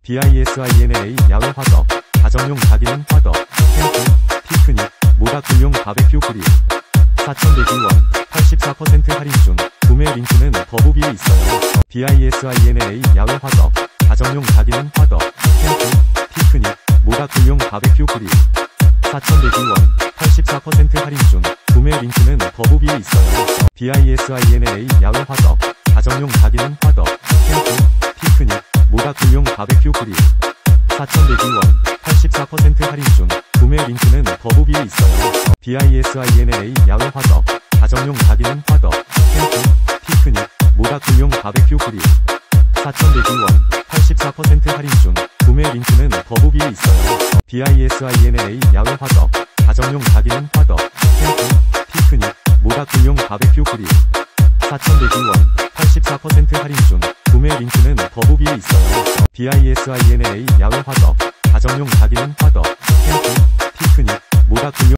BISINA 야외 화덕, 가정용 자기는 화덕, 캠핑, 피크닉, 모닥불용 바베큐 그릴 4,100원, 84% 할인 중, 구매 링크는 더보기에 있어요. BISINA 야외 화덕, 가정용 자기는 화덕, 캠핑, 피크닉, 모닥불용 바베큐 그릴 4,100원, 84% 할인 중, 구매 링크는 더보기에 있어요. BISINA 야외 화덕, 가정용 자기는 화덕, 캠핑, 피크닉, 모닥불용 바베큐 그릴 4,100원, 84% 할인 중, 구매 링크는 더보기에 있어요. BISINA 야외 화덕, 가정용 자기는 화덕, 캠핑, 피크닉, 모닥불용 바베큐 그릴 4,100원, 84% 할인 중, 구매 링크는 더보기에 있어요. BISINA 야외 화덕, 가정용 자기는 화덕, 캠핑, 피크닉, 모닥불용 바베큐 그릴 4,100원, 84% 할인 중, 구매 링크는 더보기에 있어요. BISINA 야외 화덕, 가정용 자기는 화덕, 캠핑, 피크닉, 모닥불용